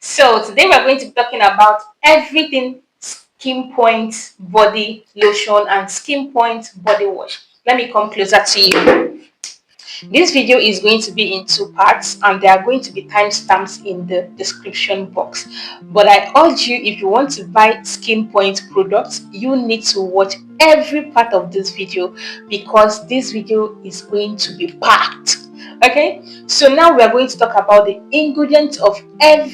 So today we're going to be talking about everything Skeenpoint body lotion and Skeenpoint body wash. Let me come closer to you. This video is going to be in two parts and there are going to be timestamps in the description box. But I urge you, if you want to buy Skeenpoint products, you need to watch every part of this video because this video is going to be packed. Okay, so now we are going to talk about the ingredients of every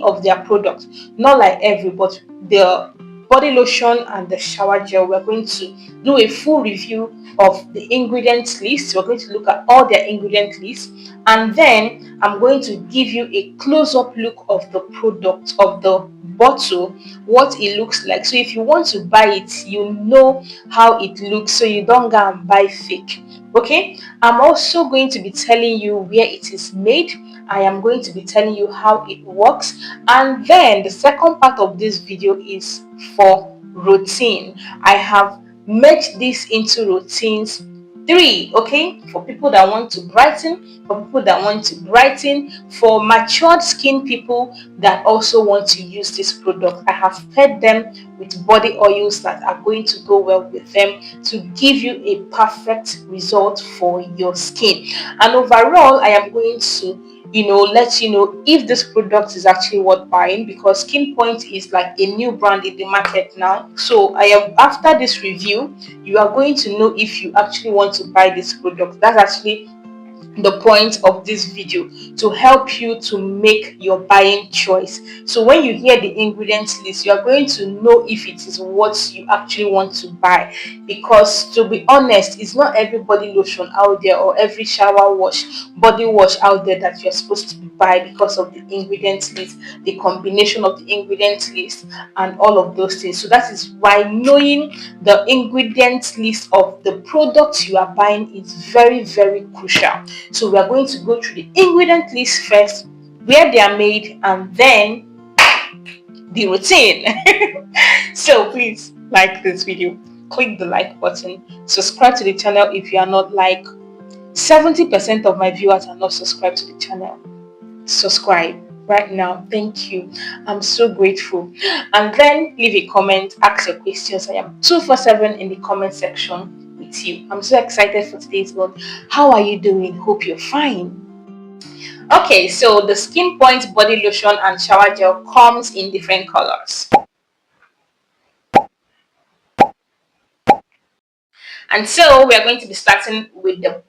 of their products, not like every, but the body lotion and the shower gel. We're going to do a full review of the ingredients list. We're going to look at all their ingredient list, and then I'm going to give you a close-up look of the product, of the bottle, what it looks like. So if you want to buy it, you know how it looks, so you don't go and buy fake. Okay, I'm also going to be telling you where it is made. I am going to be telling you how it works, and then the second part of this video is for routine. I have merged this into routines 3, okay, for people that want to brighten, for people that want to brighten, for matured skin people that also want to use this product. I have fed them with body oils that are going to go well with them to give you a perfect result for your skin. And overall, I am going to let you know if this product is actually worth buying, because Skeenpoint is like a new brand in the market now. So I am, after this review, you are going to know if you actually want to buy this product. That's actually the point of this video, to help you to make your buying choice. So when you hear the ingredients list, you are going to know if it is what you actually want to buy, because to be honest, it's not every body lotion out there or every shower wash, body wash out there that you're supposed to buy because of the ingredients list, the combination of the ingredients list, and all of those things. So that is why knowing the ingredients list of the products you are buying is very, very crucial. So we are going to go through the ingredient list first, where they are made, and then the routine. So please like this video, click the like button, subscribe to the channel if you are not. Like 70% of my viewers are not subscribed to the channel. Subscribe right now. Thank you. I'm so grateful. And then leave a comment, ask your questions. I am 247 in the comment section with you. I'm so excited for today's one. How are you doing? Hope you're fine. Okay, so the Skeenpoint body lotion and shower gel comes in different colors. And so we are going to be starting with the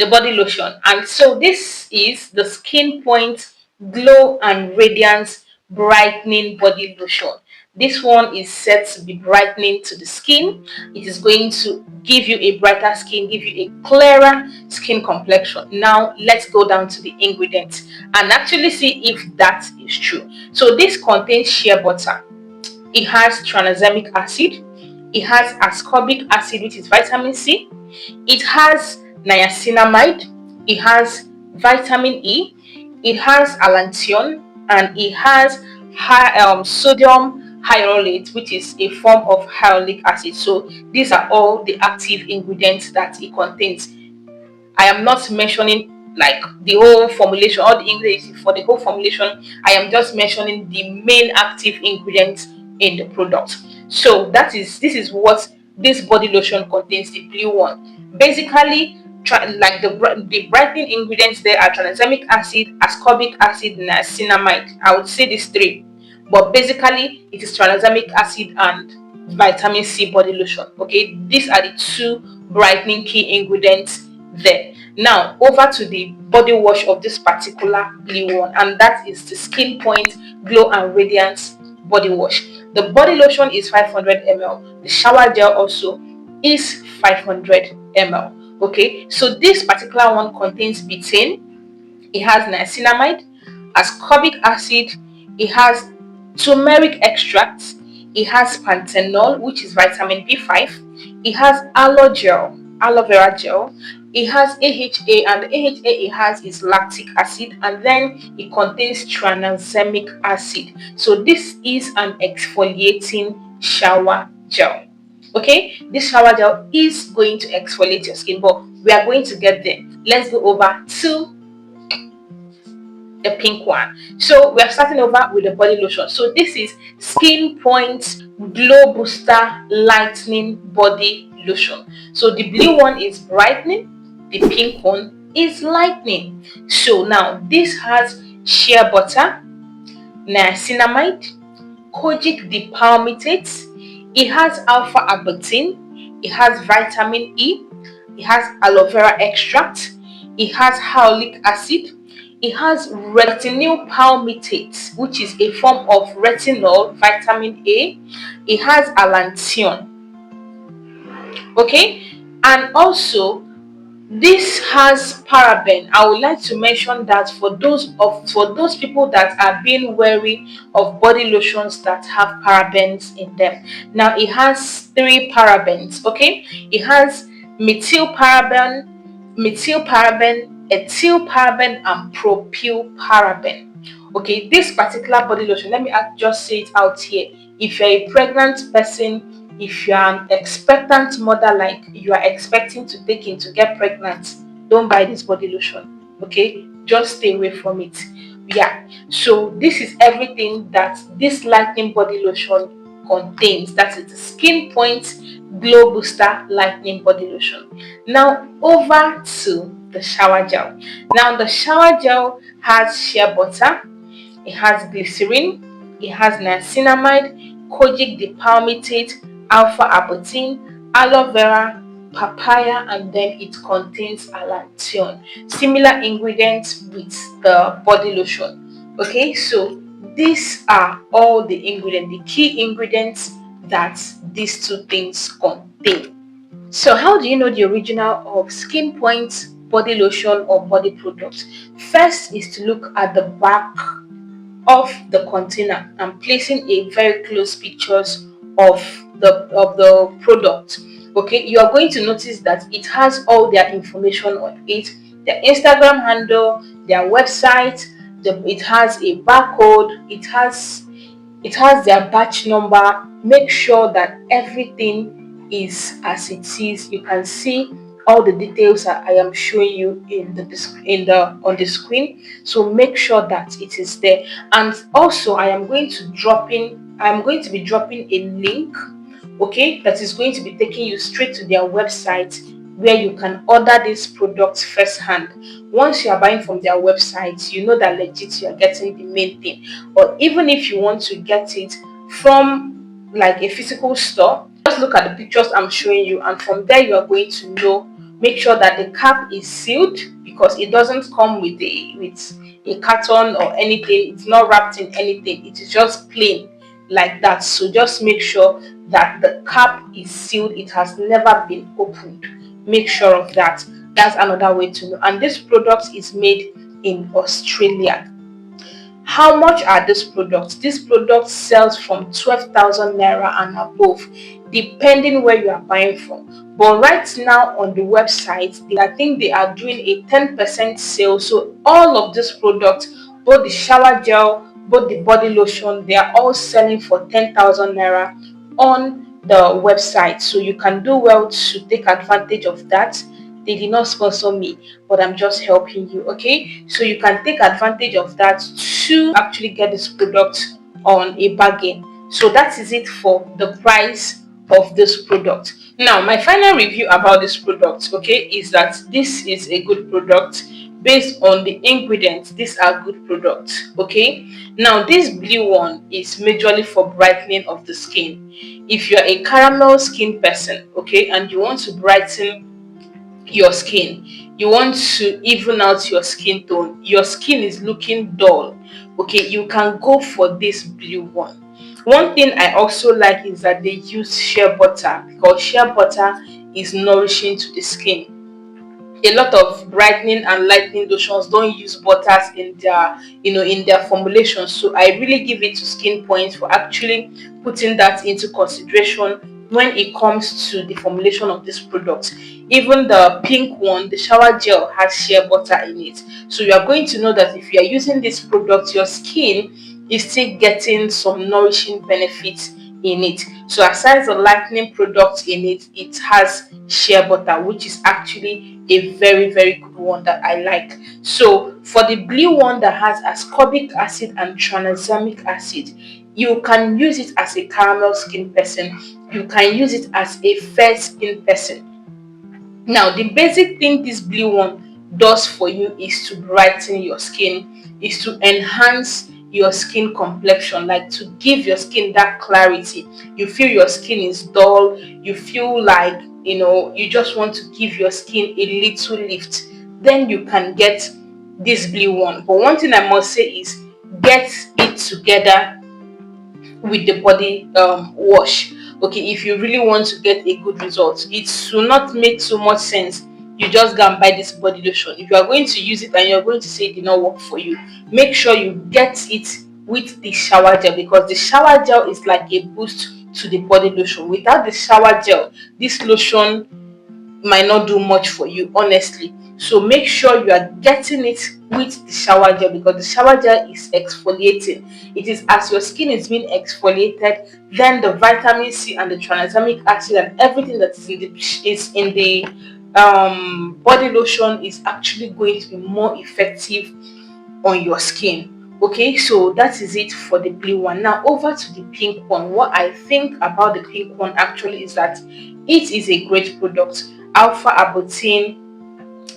body lotion. And so this is the Skeenpoint Glow and Radiance Brightening Body Lotion. This one is set to be brightening to the skin. It is going to give you a brighter skin, give you a clearer skin complexion. Now let's go down to the ingredients and actually see if that is true. So this contains shea butter. It has tranexamic acid. It has ascorbic acid, which is vitamin C. It has niacinamide. It has vitamin E. It has allantoin, and it has sodium hyalurate, which is a form of hyaluronic acid. So these are all the active ingredients that it contains. I am not mentioning like the whole formulation, all the ingredients for the whole formulation. I am just mentioning the main active ingredients in the product. So this is what this body lotion contains, the blue one. Basically, like the brightening ingredients there are tranexamic acid, ascorbic acid, and niacinamide. I would say these 3, but basically it is tranexamic acid and vitamin C body lotion. Okay, these are the 2 brightening key ingredients there. Now over to the body wash of this particular blue one, and that is the Skeenpoint Glow and Radiance body wash. The body lotion is 500 ml. The shower gel also is 500 ml. Okay, so this particular one contains betaine. It has niacinamide, ascorbic acid. It has turmeric extract. It has panthenol, which is vitamin B5. It has aloe gel, aloe vera gel. It has AHA, and the AHA it has is lactic acid, and then it contains tranexamic acid. So this is an exfoliating shower gel. Okay, this shower gel is going to exfoliate your skin, but we are going to get there. Let's go over to the pink one. So we are starting over with the body lotion. So this is Skeenpoint Glow Booster Lightening Body Lotion. So the blue one is brightening, the pink one is lightening. So now this has shea butter, niacinamide, kojic palmitate. It has alpha arbutin. It has vitamin E. It has aloe vera extract. It has hyaluronic acid. It has retinol palmitate, which is a form of retinol, vitamin A. It has allantoin. Okay, and also this has paraben. I would like to mention that for those people that are being wary of body lotions that have parabens in them. Now it has three parabens. Okay, it has methyl paraben, ethyl paraben, and propyl paraben. Okay, this particular body lotion, let me just say it out here. If you're a pregnant person, if you're an expectant mother, like you are expecting to take in to get pregnant, don't buy this body lotion. Okay, just stay away from it. Yeah, so this is everything that this lightning body lotion contains. That is the Skeenpoint Glow Booster Lightning Body Lotion. Now over to the shower gel. Now the shower gel has shea butter, it has glycerin, it has niacinamide, kojic palmitate, alpha arbutin, aloe vera, papaya, and then it contains allantoin. Similar ingredients with the body lotion. Okay, so these are all the ingredients, the key ingredients that these two things contain. So how do you know the original of Skeenpoint body lotion or body product? First is to look at the back of the container and placing a very close pictures of the product. Okay, you are going to notice that it has all their information on it, their Instagram handle, their website, it has a barcode, it has their batch number. Make sure that everything is as it is. You can see all the details that I am showing you on the screen. So make sure that it is there. And also I'm going to be dropping a link, okay, that is going to be taking you straight to their website where you can order these products firsthand. Once you are buying from their website, you know that legit you are getting the main thing. Or even if you want to get it from like a physical store, just look at the pictures I'm showing you, and from there you are going to know. Make sure that the cap is sealed, because it doesn't come with a carton or anything. It's not wrapped in anything. It is just plain like that. So just make sure that the cap is sealed. It has never been opened. Make sure of that. That's another way to know. And this product is made in Australia. How much are these products? This product sells from 12,000 naira and above, depending where you are buying from. But right now on the website, I think they are doing a 10% sale. So all of these products, both the shower gel, both the body lotion, they are all selling for 10,000 naira on the website. So you can do well to take advantage of that. They did not sponsor me, but I'm just helping you. Okay, so you can take advantage of that to actually get this product on a bargain. So that is it for the price of this product. Now my final review about this product, okay, is that this is a good product. Based on the ingredients, these are good products. Okay, now this blue one is majorly for brightening of the skin. If you're a caramel skin person, okay, and you want to brighten your skin, you want to even out your skin tone, your skin is looking dull, okay, you can go for this blue one. One thing I also like is that they use shea butter, because shea butter is nourishing to the skin. A lot of brightening and lightening lotions don't use butters in their formulation. So I really give it to Skeenpoint for actually putting that into consideration when it comes to the formulation of this product. Even the pink one, the shower gel, has shea butter in it. So you are going to know that if you are using this product, your skin is still getting some nourishing benefits in it. So aside the lightening product in it, it has shea butter, which is actually a very, very good one that I like. So for the blue one that has ascorbic acid and tranexamic acid, you can use it as a caramel skin person, you can use it as a fair skin person. Now, the basic thing this blue one does for you is to brighten your skin, is to enhance your skin complexion, like to give your skin that clarity. You feel your skin is dull, you feel like, you just want to give your skin a little lift, then you can get this blue one. But one thing I must say is get it together with the body wash. Okay, if you really want to get a good result, it will not make so much sense you just go and buy this body lotion. If you are going to use it and you're going to say it did not work for you, make sure you get it with the shower gel, because the shower gel is like a boost to the body lotion. Without the shower gel, this lotion might not do much for you, honestly. So make sure you are getting it with the shower gel, because the shower gel is exfoliating. It is as your skin is being exfoliated, then the vitamin C and the tranexamic acid and everything that is in the body lotion is actually going to be more effective on your skin. Okay, so that is it for the blue one. Now over to the pink one. What I think about the pink one actually is that it is a great product. Alpha arbutin,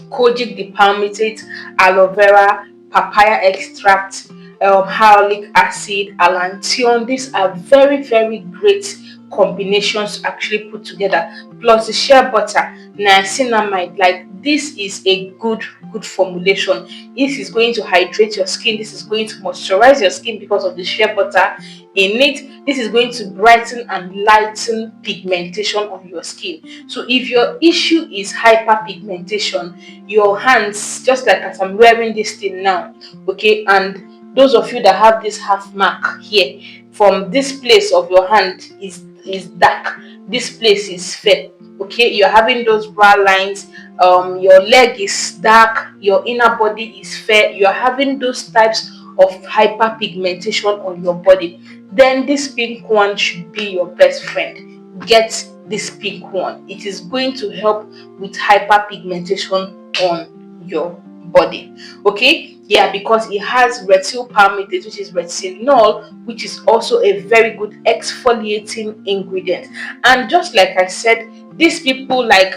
kojic dipalmitate, aloe vera, papaya extract, hyaluronic acid, allantoin. These are very, very great combinations to actually put together. Plus the shea butter, niacinamide. Like, this is a good formulation. This is going to hydrate your skin. This is going to moisturize your skin because of the shea butter in it. This is going to brighten and lighten pigmentation of your skin. So if your issue is hyperpigmentation, your hands, just like as I'm wearing this thing now, okay, and those of you that have this half mark here, from this place of your hand is dark, this place is fair. Okay, you're having those brow lines, your leg is dark, your inner body is fair, you're having those types of hyperpigmentation on your body, then this pink one should be your best friend. Get this pink one. It is going to help with hyperpigmentation on your body. Okay, yeah, because it has retinol palmitate, which is retinol, which is also a very good exfoliating ingredient. And just like I said, these people, like,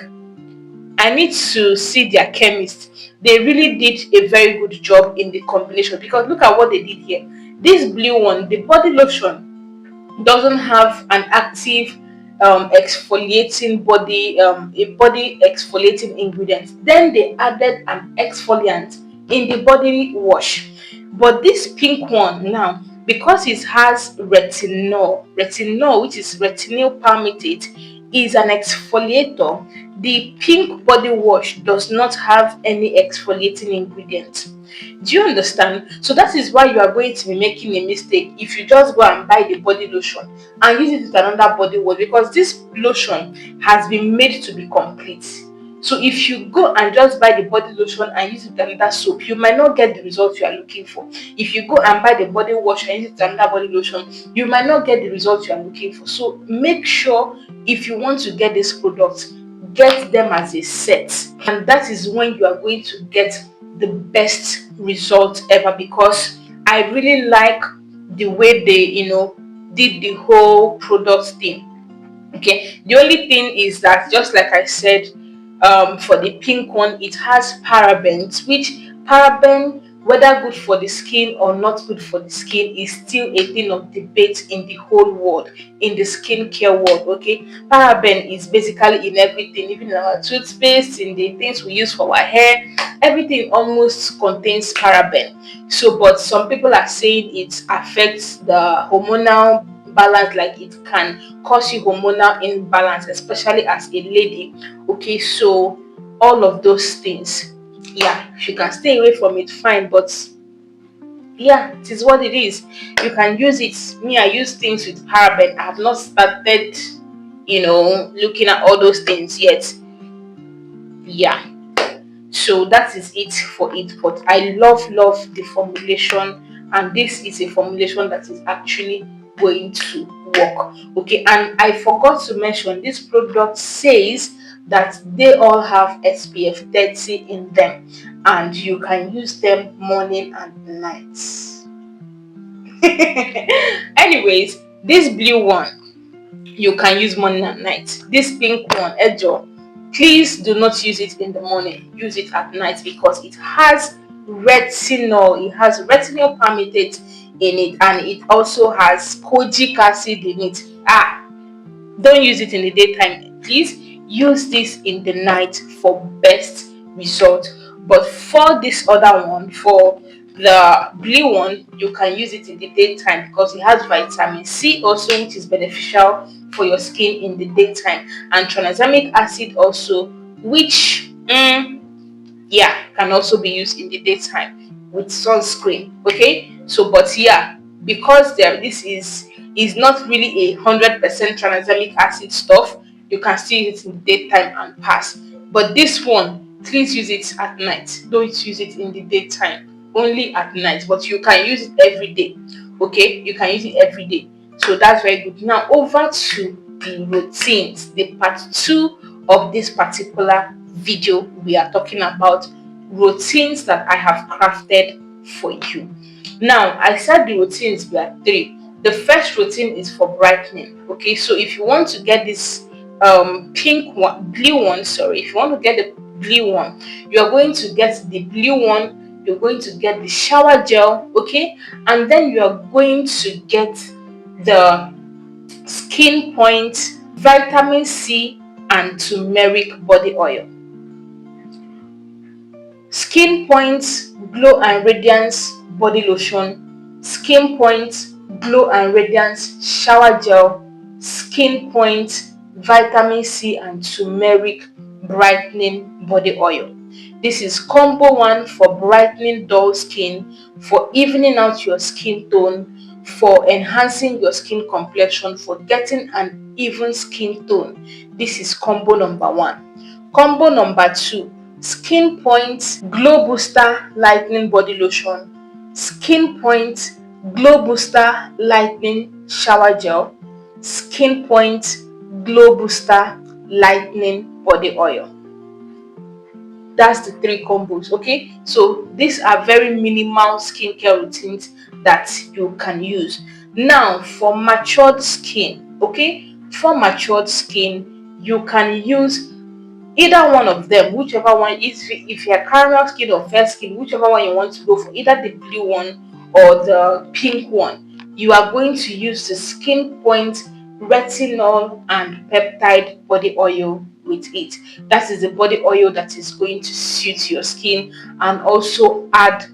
I need to see their chemist. They really did a very good job in the combination, because look at what they did here. This blue one, the body lotion, doesn't have an active exfoliating body a body exfoliating ingredient. Then they added an exfoliant in the body wash. But this pink one now, because it has retinol, which is retinol palmitate, is an exfoliator. The pink body wash does not have any exfoliating ingredient. Do you understand? So that is why you are going to be making a mistake if you just go and buy the body lotion and use it with another body wash, because this lotion has been made to be complete. So if you go and just buy the body lotion and use it with another soap, you might not get the result you are looking for. If you go and buy the body wash and use it with another body lotion, you might not get the result you are looking for. So make sure, if you want to get this product, get them as a set, and that is when you are going to get the best result ever, because I really like the way they did the whole product thing. Okay, the only thing is that, just like I said, for the pink one, it has parabens, which paraben, whether good for the skin or not good for the skin, is still a thing of debate in the whole world, in the skincare world. Okay, paraben is basically in everything, even in our toothpaste, in the things we use for our hair, everything almost contains paraben. So, but some people are saying it affects the hormonal balance, like it can cause you hormonal imbalance, especially as a lady. Okay, so all of those things, yeah, if you can stay away from it, fine, but yeah, it is what it is. You can use it. Me, I use things with paraben. I have not started looking at all those things yet. Yeah, so that is it for it. But I love the formulation, and this is a formulation that is actually going to work. Okay, and I forgot to mention, this product says that they all have SPF 30 in them, and you can use them morning and night. Anyways, this blue one you can use morning and night. This pink one, Ejo, please do not use it in the morning. Use it at night because it has retinol. It has retinol palmitate in it, and it also has kojic acid in it. Don't use it in the daytime. Please use this in the night for best result. But for this other one, for the blue one, you can use it in the daytime because it has vitamin C also, which is beneficial for your skin in the daytime, and tranexamic acid also, which can also be used in the daytime with sunscreen. Okay, so but because this is not really 100% tranexamic acid stuff, you can still use it in the daytime and pass. But this one, please use it at night. Don't use it in the daytime, only at night. But you can use it every day. Okay, you can use it every day. So that's very good. Now over to the routines, the part 2 of this particular video. We are talking about routines that I have crafted for you. Now, I said the routines were 3. The first routine is for brightening. Okay, so if you want to get this blue one, if you want to get the blue one, you are going to get the blue one, you're going to get the shower gel, okay, and then you are going to get the Skeenpoint vitamin C and turmeric body oil. Skeenpoint Glow and Radiance body lotion, Skeenpoint Glow and Radiance shower gel, Skeenpoint vitamin C and turmeric brightening body oil. This is combo 1 for brightening dull skin, for evening out your skin tone, for enhancing your skin complexion, for getting an even skin tone. This is combo number 1. Combo number 2, Skeenpoint Glow Booster Lightening Body Lotion, Skeenpoint Glow Booster Lightening Shower Gel, Skeenpoint Glow Booster Lightening Body Oil. That's the 3 combos. Okay, so these are very minimal skincare routines that you can use. Now for matured skin, okay, for matured skin you can use either one of them, whichever one. If you're caramel skin or fair skin, whichever one you want to go for, either the blue one or the pink one, you are going to use the Skeenpoint retinol and peptide body oil with it. That is the body oil that is going to suit your skin and also add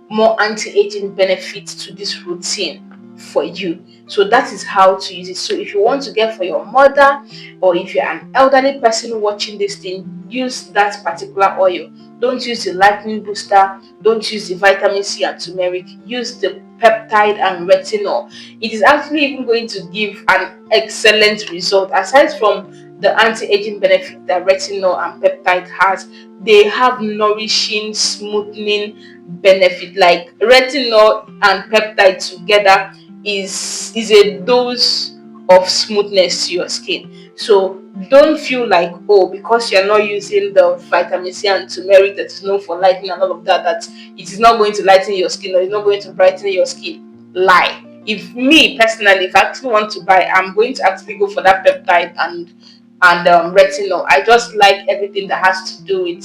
more anti-aging benefits to this routine for you. So that is how to use it. So if you want to get for your mother, or if you're an elderly person watching this thing, use that particular oil. Don't use the lightening booster, don't use the vitamin C and turmeric, use the peptide and retinol. It is actually even going to give an excellent result. Aside from the anti-aging benefit that retinol and peptide has, they have nourishing, smoothing benefit. Like retinol and peptide together is a dose of smoothness to your skin. So don't feel like, oh, because you're not using the vitamin C and turmeric that is known for lightening and all of that, that it is not going to lighten your skin or it's not going to brighten your skin. Lie. If me personally, if I actually want to buy, I'm going to actually go for that peptide and retinol. I just like everything that has to do with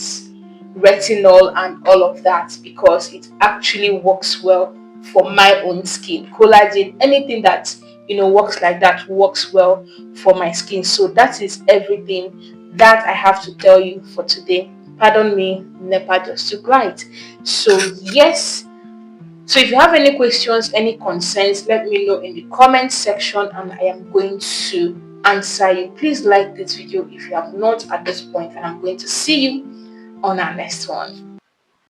retinol and all of that because it actually works well for my own skin. Collagen, anything that works like that works well for my skin. So that is everything that I have to tell you for today. Pardon me, NEPA just took light. So yes, so if you have any questions, any concerns, let me know in the comment section and I am going to answer you. Please like this video if you have not at this point, and I'm going to see you on our next one.